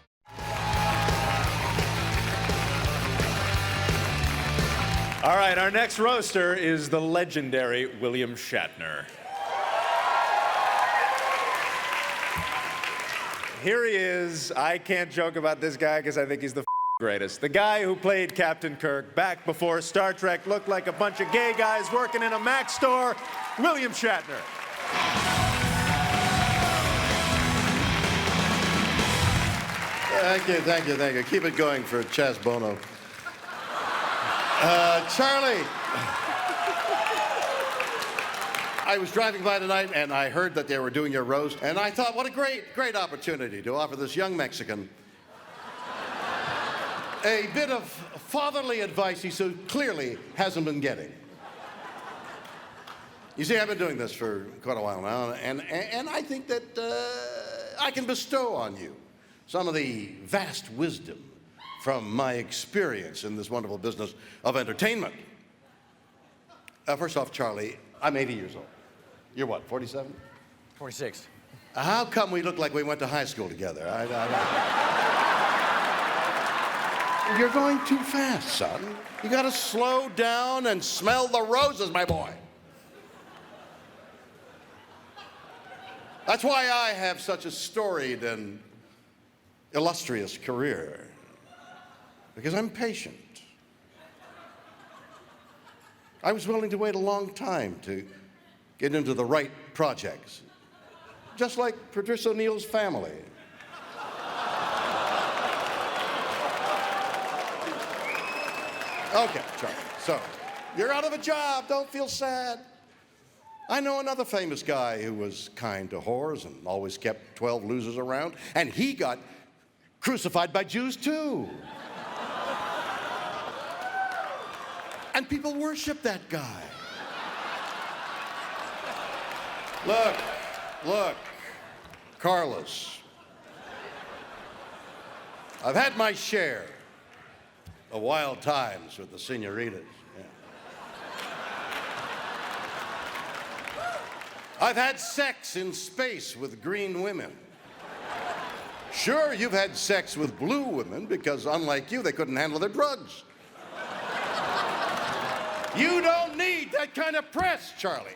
All right, our next roaster is the legendary William Shatner. Here he is. I can't joke about this guy because I think he's the greatest. The guy who played Captain Kirk back before Star Trek looked like a bunch of gay guys working in a Mac store, William Shatner. Thank you. Keep it going for Chaz Bono. Charlie, I was driving by tonight and I heard that they were doing your roast, and I thought, what a great opportunity to offer this young Mexican a bit of fatherly advice he so clearly hasn't been getting. You see, I've been doing this for quite a while now, and I think that I can bestow on you some of the vast wisdom from my experience in this wonderful business of entertainment. First off, Charlie, I'm 80 years old. You're what, 47? 46. How come we look like we went to high school together? You're going too fast, son. You gotta slow down and smell the roses, my boy. That's why I have such a storied and illustrious career. Because I'm patient. I was willing to wait a long time to get into the right projects. Just like Patrice O'Neal's family. Okay, Charlie, so you're out of a job, don't feel sad. I know another famous guy who was kind to whores and always kept 12 losers around, and he got crucified by Jews too. And people worship that guy. Look, Carlos. I've had my share of wild times with the senoritas. Yeah. I've had sex in space with green women. Sure, you've had sex with blue women because, unlike you, they couldn't handle their drugs. You don't need that kind of press, Charlie.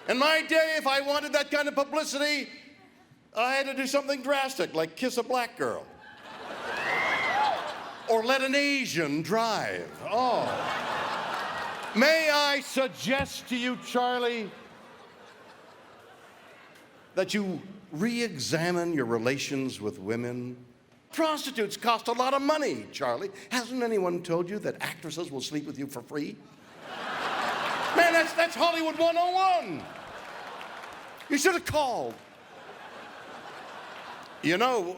In my day, if I wanted that kind of publicity, I had to do something drastic, like kiss a black girl. Or let an Asian drive. Oh. May I suggest to you, Charlie, that you re-examine your relations with women? Prostitutes cost a lot of money, Charlie. Hasn't anyone told you that actresses will sleep with you for free? Man, that's Hollywood 101. You should have called. You know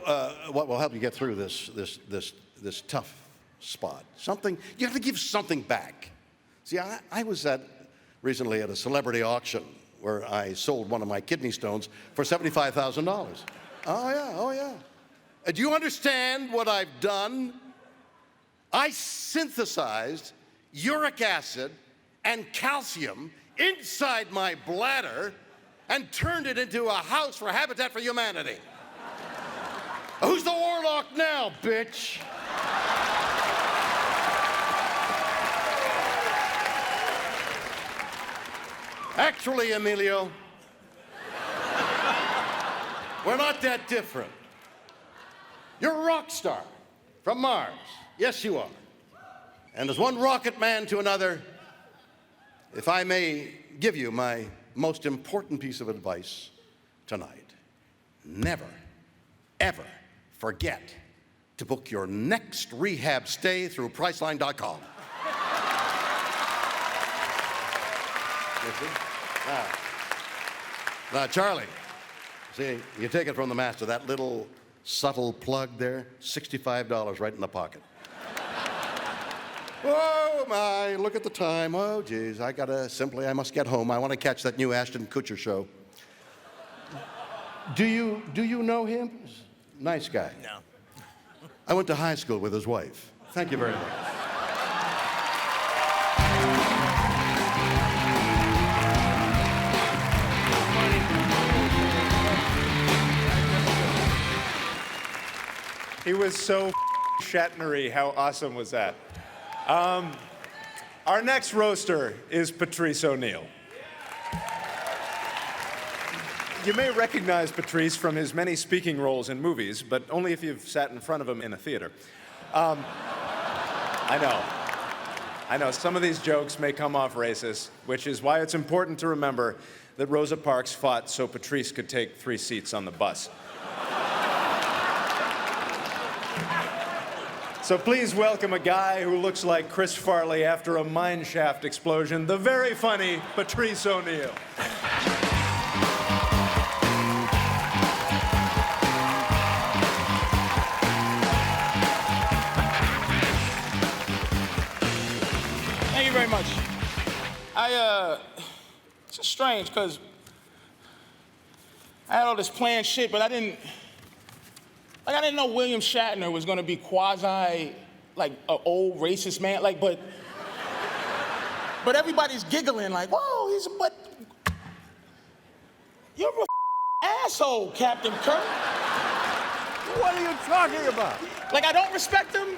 what will help you get through this tough spot? Something, you have to give something back. See, I was recently at a celebrity auction where I sold one of my kidney stones for $75,000. Oh yeah. Do you understand what I've done? I synthesized uric acid and calcium inside my bladder and turned it into a house for Habitat for Humanity. Who's the warlock now, bitch? Actually, Emilio, we're not that different. You're a rock star from Mars. Yes, you are. And as one rocket man to another, if I may give you my most important piece of advice tonight, never, ever forget to book your next rehab stay through Priceline.com. Now, Charlie, see, you take it from the master, that little subtle plug there, $65 right in the pocket. Oh, my, look at the time. Oh, geez, I must get home. I want to catch that new Ashton Kutcher show. Do you know him? Nice guy. No. I went to high school with his wife. Thank you very much. He was so Shatner-y. How awesome was that? Our next roaster is Patrice O'Neal. You may recognize Patrice from his many speaking roles in movies, but only if you've sat in front of him in a theater. I know, some of these jokes may come off racist, which is why it's important to remember that Rosa Parks fought so Patrice could take 3 seats on the bus. So please welcome a guy who looks like Chris Farley after a mine shaft explosion, the very funny Patrice O'Neal. Thank you very much. It's just strange, because I had all this planned shit, but I didn't know William Shatner was gonna be quasi, like, an old racist man, like, but everybody's giggling, like, whoa, but you're a asshole, Captain Kirk. What are you talking about? Like, I don't respect him,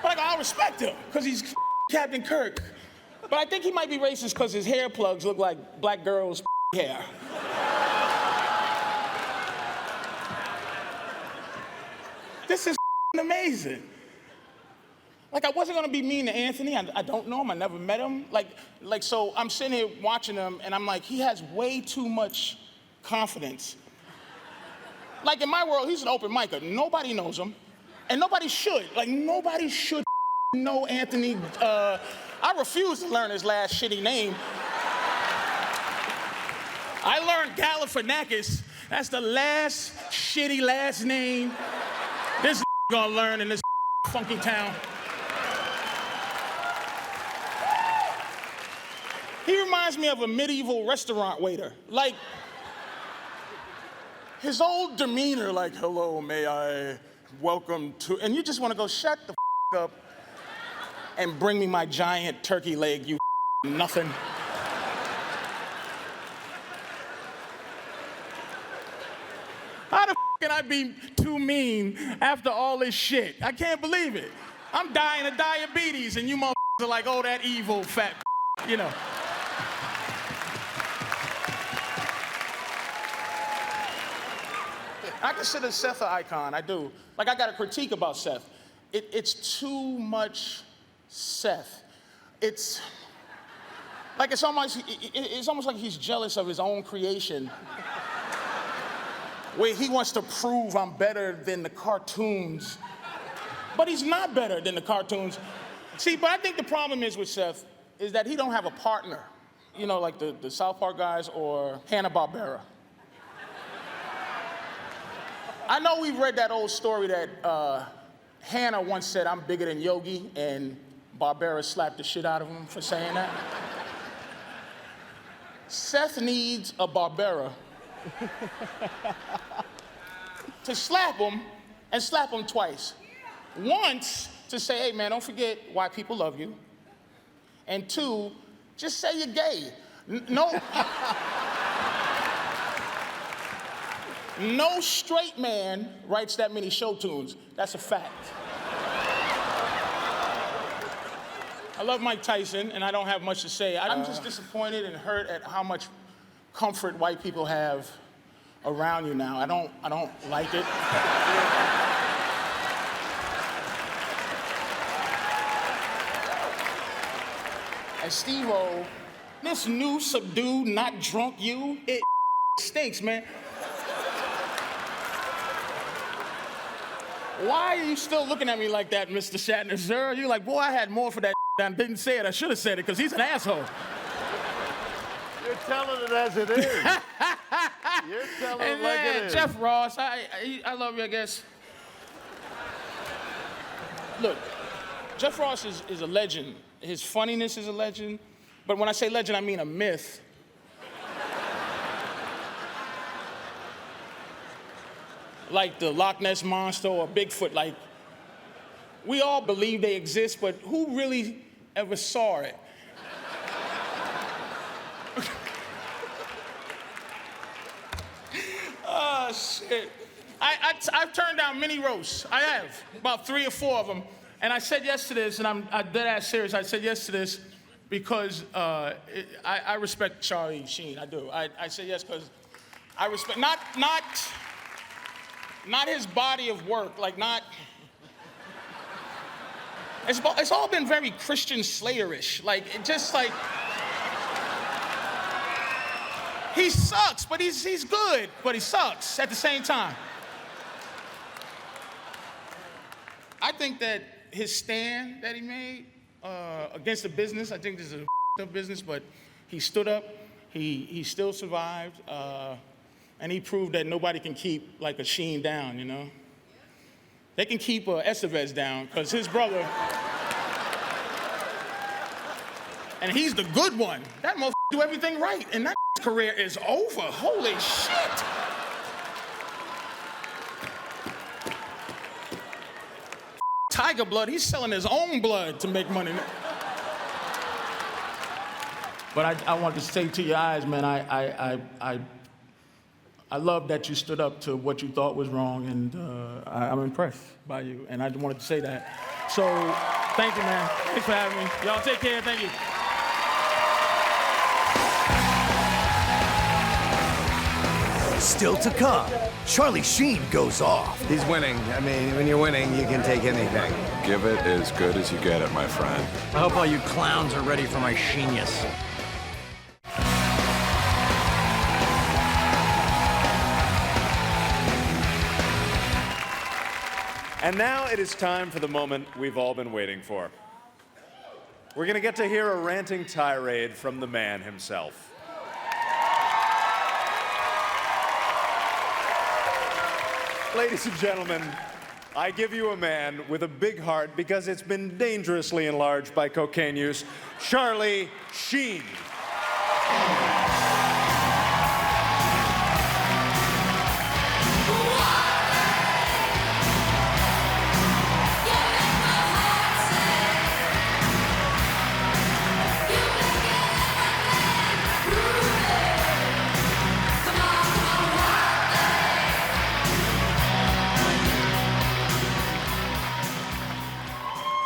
but like, I'll respect him, because he's Captain Kirk. But I think he might be racist because his hair plugs look like black girls' hair. This is amazing. Like, I wasn't gonna be mean to Anthony. I don't know him, I never met him. So I'm sitting here watching him, and I'm like, he has way too much confidence. Like, in my world, he's an open micer. Nobody knows him, and nobody should. Like, nobody should know Anthony. I refuse to learn his last shitty name. I learned Galifianakis. That's the last shitty last name this gonna learn in this funky town. He reminds me of a medieval restaurant waiter. Like, his old demeanor, like, hello, may I welcome to, and you just wanna go, shut the up and bring me my giant turkey leg, you nothing. How the can I be too mean after all this shit? I can't believe it. I'm dying of diabetes, and you motherfuckers are like, oh, that evil fat, you know. I consider Seth an icon, I do. Like, I got a critique about Seth. It's too much Seth. It's almost like he's jealous of his own creation, where he wants to prove I'm better than the cartoons. But he's not better than the cartoons. See, but I think the problem is with Seth is that he don't have a partner. You know, like the South Park guys or Hanna-Barbera. I know we've read that old story that Hannah once said, I'm bigger than Yogi, and Barbera slapped the shit out of him for saying that. Seth needs a Barbera to slap him and slap him twice. Once to say, hey man, don't forget why people love you. And 2, just say you're gay. No. No straight man writes that many show tunes. That's a fact. I love Mike Tyson, and I don't have much to say. I'm just disappointed and hurt at how much comfort white people have around you now. I don't like it. And Steve-O, this new subdued, not drunk you, it stinks, man. Why are you still looking at me like that, Mr. Shatner, sir? You're like, boy, I had more for that and didn't say it. I should have said it, because he's an asshole. You're telling it as it is. You're telling it like it is. Jeff Ross, I love you, I guess. Look, Jeff Ross is a legend. His funniness is a legend. But when I say legend, I mean a myth. Like the Loch Ness Monster or Bigfoot. Like, we all believe they exist, but who really ever saw it? Oh, shit. I've turned down many roasts. I have, about 3 or 4 of them. And I said yes to this, and I'm dead ass serious. I said yes to this because I respect Charlie Sheen. I do. I said yes because I respect, not his body of work, like not. It's all been very Christian Slayer-ish. Like, it just like. He sucks, but he's good, but he sucks at the same time. I think that his stand that he made against the business, I think this is a business, but he stood up, he still survived, and he proved that nobody can keep like a Sheen down, you know? They can keep Estevez down, because his brother, and he's the good one. That motherfucker do everything right, and that career is over. Holy shit. Tiger Blood, he's selling his own blood to make money. But I want to say to your eyes, man, I love that you stood up to what you thought was wrong, and I'm impressed by you, and I just wanted to say that. So, thank you, man. Thanks for having me. Y'all take care, thank you. Still to come, Charlie Sheen goes off. He's winning. I mean, when you're winning, you can take anything. Give it as good as you get it, my friend. I hope all you clowns are ready for my genius. And now it is time for the moment we've all been waiting for. We're going to get to hear a ranting tirade from the man himself. Ladies and gentlemen, I give you a man with a big heart because it's been dangerously enlarged by cocaine use, Charlie Sheen.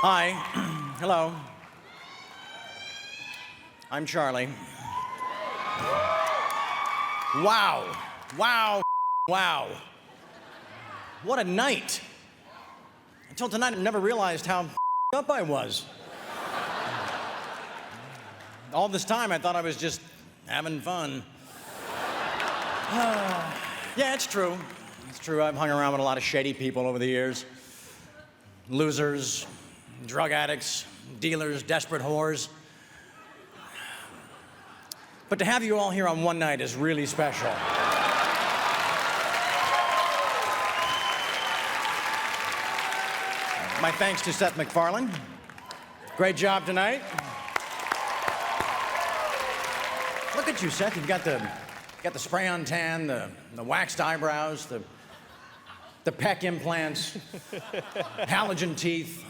Hi. Hello. I'm Charlie. Wow. Wow. Wow. What a night. Until tonight, I never realized how up I was. All this time, I thought I was just having fun. Yeah, it's true. It's true. I've hung around with a lot of shady people over the years. Losers, drug addicts, dealers, desperate whores. But to have you all here on one night is really special. My thanks to Seth MacFarlane. Great job tonight. Look at you, Seth. You've got the spray-on tan, the waxed eyebrows, the pec implants, halogen teeth,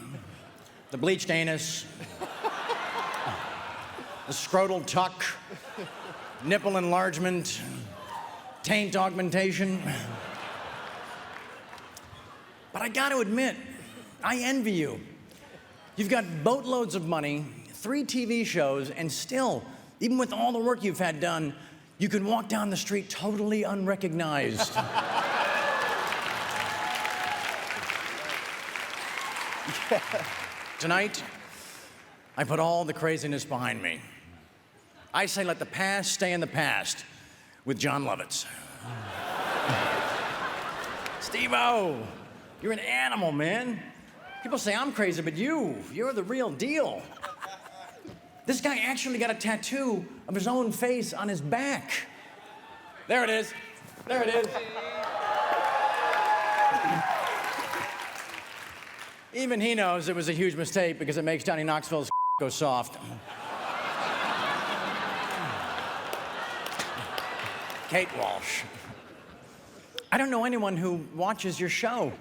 the bleached anus, the scrotal tuck, nipple enlargement, taint augmentation. But I got to admit, I envy you. You've got boatloads of money, 3 TV shows, and still, even with all the work you've had done, you can walk down the street totally unrecognized. Tonight, I put all the craziness behind me. I say let the past stay in the past with Jon Lovitz. Steve-O, you're an animal, man. People say I'm crazy, but you're the real deal. This guy actually got a tattoo of his own face on his back. There it is. There it is. Even he knows it was a huge mistake because it makes Johnny Knoxville's go soft. Kate Walsh. I don't know anyone who watches your show.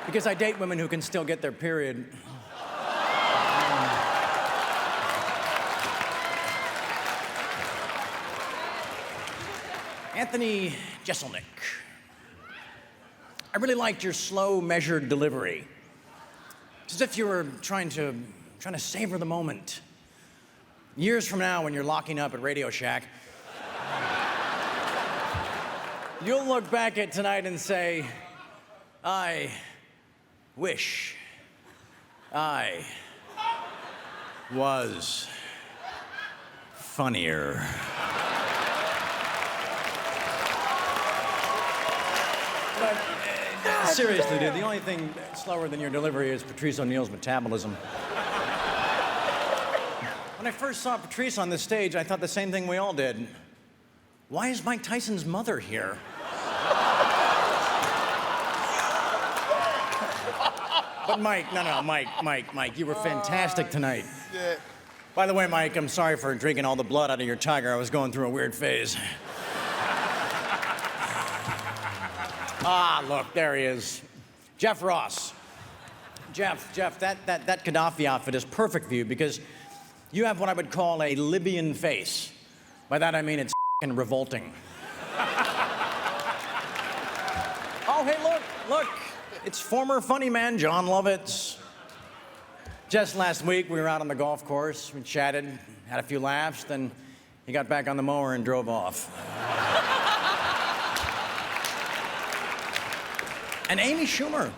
Because I date women who can still get their period. Anthony Jeselnik. I really liked your slow, measured delivery. It's as if you were trying to savor the moment. Years from now, when you're locking up at Radio Shack, you'll look back at tonight and say, I wish I was funnier. But seriously, dude, the only thing slower than your delivery is Patrice O'Neal's metabolism. When I first saw Patrice on this stage, I thought the same thing we all did. Why is Mike Tyson's mother here? But Mike, no, Mike, you were fantastic tonight. Yeah. By the way, Mike, I'm sorry for drinking all the blood out of your tiger. I was going through a weird phase. Ah, look, there he is. Jeff Ross. Jeff, that Gaddafi outfit is perfect for you because you have what I would call a Libyan face. By that I mean it's f***ing revolting. Oh, hey, look. It's former funny man Jon Lovitz. Just last week, we were out on the golf course. We chatted, had a few laughs, then he got back on the mower and drove off. And Amy Schumer,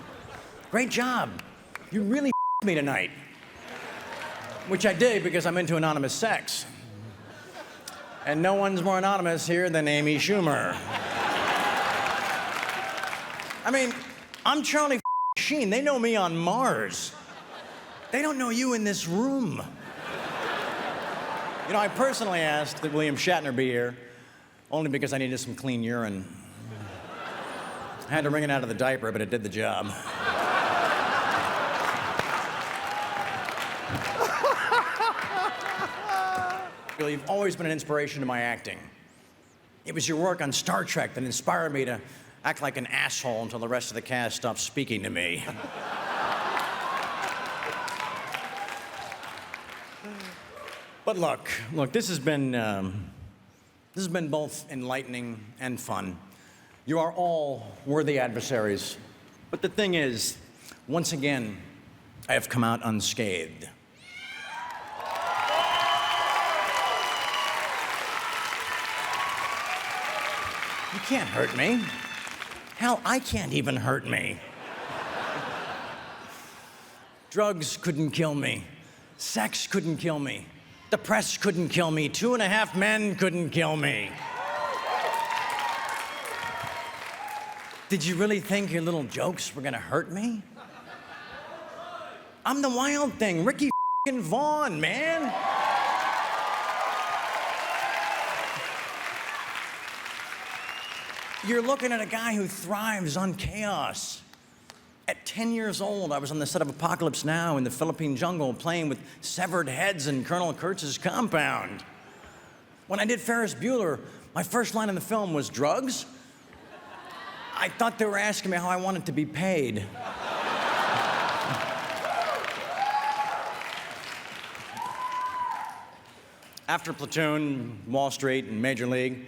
great job. You really me tonight. Which I did because I'm into anonymous sex. And no one's more anonymous here than Amy Schumer. I mean, I'm Charlie Sheen. They know me on Mars. They don't know you in this room. You know, I personally asked that William Shatner be here, only because I needed some clean urine. I had to wring it out of the diaper, but it did the job. Bill, you've always been an inspiration to my acting. It was your work on Star Trek that inspired me to act like an asshole until the rest of the cast stopped speaking to me. But look, this has been both enlightening and fun. You are all worthy adversaries. But the thing is, once again, I have come out unscathed. You can't hurt me. Hell, I can't even hurt me. Drugs couldn't kill me. Sex couldn't kill me. The press couldn't kill me. 2.5 men couldn't kill me. Did you really think your little jokes were gonna hurt me? I'm the wild thing, Ricky f***ing Vaughn, man. You're looking at a guy who thrives on chaos. At 10 years old, I was on the set of Apocalypse Now in the Philippine jungle playing with severed heads in Colonel Kurtz's compound. When I did Ferris Bueller, my first line in the film was drugs. I thought they were asking me how I wanted to be paid. After Platoon, Wall Street, and Major League,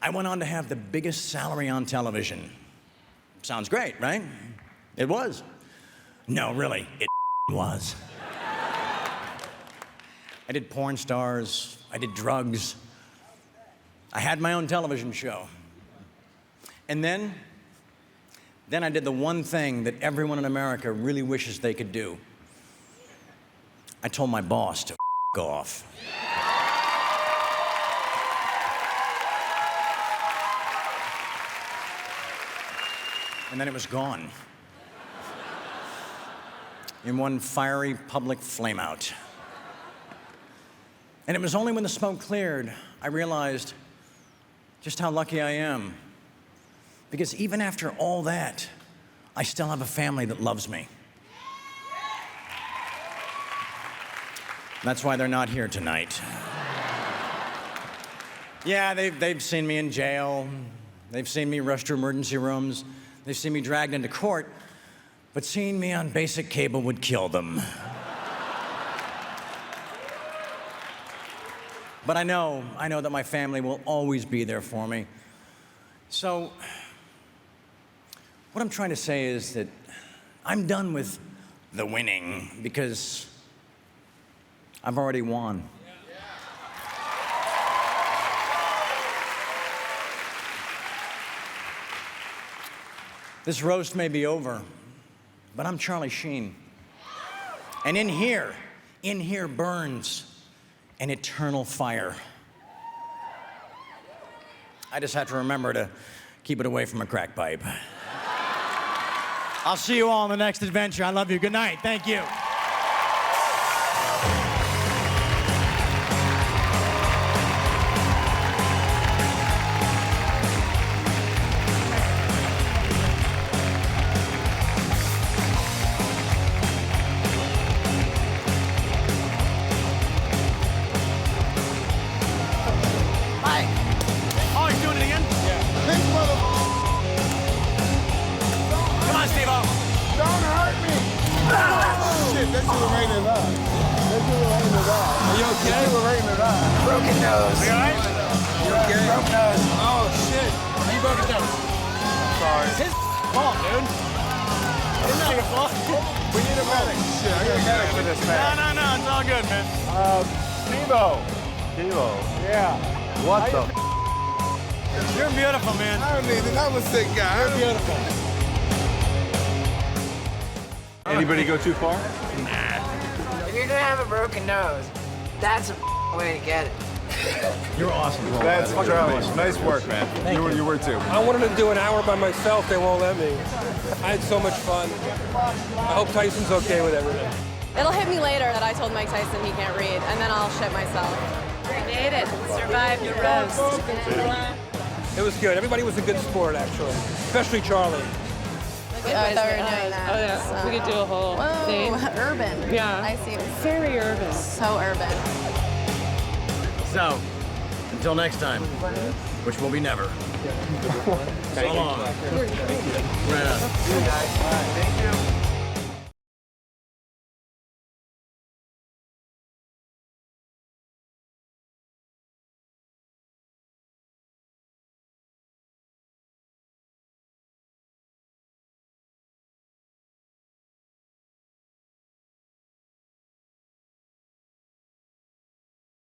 I went on to have the biggest salary on television. Sounds great, right? It was. No, really, it was. I did porn stars, I did drugs. I had my own television show. And then I did the one thing that everyone in America really wishes they could do. I told my boss to go off. And then it was gone. In one fiery public flameout. And it was only when the smoke cleared, I realized just how lucky I am. Because even after all that, I still have a family that loves me. That's why they're not here tonight. Yeah, they've seen me in jail. They've seen me rushed to emergency rooms. They've seen me dragged into court. But seeing me on basic cable would kill them. But I know that my family will always be there for me. So, what I'm trying to say is that I'm done with the winning because I've already won. This roast may be over, but I'm Charlie Sheen. And in here burns an eternal fire. I just have to remember to keep it away from a crack pipe. I'll see you all in the next adventure. I love you. Good night. Thank you. Broken nose. Are you all right? You okay? Broken nose. Oh, shit. You broke it down. Sorry. It's his fault, dude. It's not your fault. We need a medic. Shit, I got a medic for this, man. No, it's all good, man. Steve-O. Yeah. What the You're beautiful, man. I don't need it. I'm a sick guy. You're beautiful. Anybody go too far? If you're gonna have a broken nose, that's a way to get it. You're awesome. That's Charlie. Nice work, man. You were too. I wanted to do an hour by myself. They won't let me. I had so much fun. I hope Tyson's okay with everything. It'll hit me later that I told Mike Tyson he can't read, and then I'll shit myself. We made it. Survived the roast. It was good. Everybody was a good sport, actually. Especially Charlie. I thought we were doing that. Oh, yeah. We could do a whole thing. Urban. Yeah. I see. Very urban. So urban. So, until next time, which will be never. So long. Right on. Thank you.